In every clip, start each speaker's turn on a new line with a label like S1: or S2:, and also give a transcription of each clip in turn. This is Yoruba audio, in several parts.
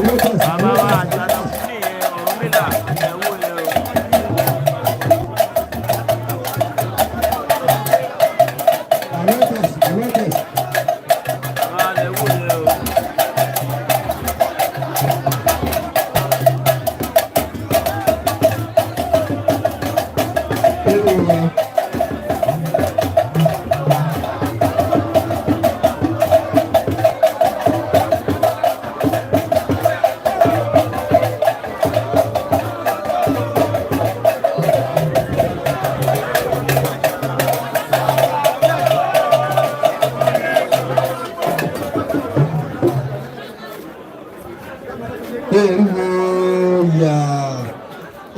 S1: bàbá wa àjàdọ̀ fún nìyẹn Ọ̀rúnmìlà ẹ̀wò yẹn o. Bàbá ẹ̀wò yẹn o.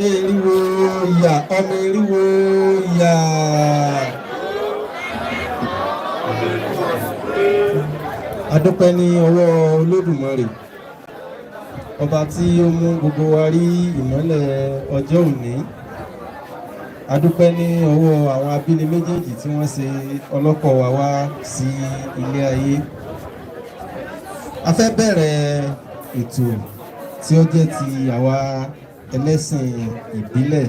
S2: Eriwo ya ọmọ eriwo ya. Adúpẹ́ ní ọwọ́ Olódùmarè ọba tí ó mú gbogbo wa rí ìmọ́lẹ̀ ọjọ́ òní. Adúpẹ́ ní ọwọ́ àwọn abíni méjèèjì tí wọ́n ṣe ọlọ́kọ̀ wa wá sí ilé ayé. A fẹ́ bẹ̀rẹ̀ ètò tí ó jẹ́ ti àwa ẹlẹ́sìn ìbílẹ̀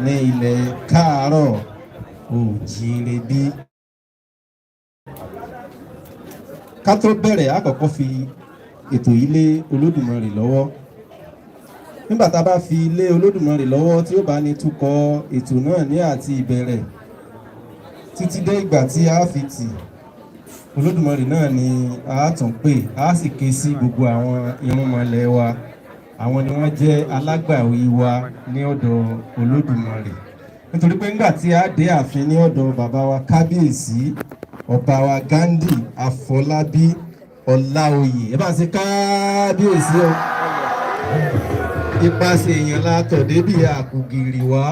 S2: ní ilẹ̀ káàárọ̀ oòjíire bí. Ká tó bẹ̀rẹ̀ a kọ́kọ́ fi ètò yìí lé Olódùmarè lọ́wọ́. Nígbà tá a bá fi lé Olódùmarè lọ́wọ́ tí ó bá ní túkọ̀ ètò náà ní àti ìbẹ̀rẹ̀ títí dé ìgbà tí a fi tì, Olódùmarè náà ni a tún pè, a sì ké sí gbogbo àwọn irúnmọlẹ̀ wa. Àwọn ni wọ́n jẹ́ alágbàwí wa ní ọ̀dọ̀ Olódùmarè. Nítorí pé nígbà tí a dé ààfin ní ọ̀dọ̀ bàbá wa kábíyèsí Ọba wa Ghandi Afolabi Olaoye, ẹ bá ṣe kábíyèsí o. Ipasẹ̀ èèyàn la tọ̀ débi àkùgìrì wá.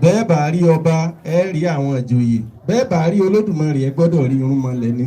S2: Bẹ́ẹ̀ bá rí ọba ẹ rí àwọn ìjòyè, bẹ́ẹ̀ bá rí Olódùmarè ẹ gbọ́dọ̀ rí irúnmọlẹ̀ ni.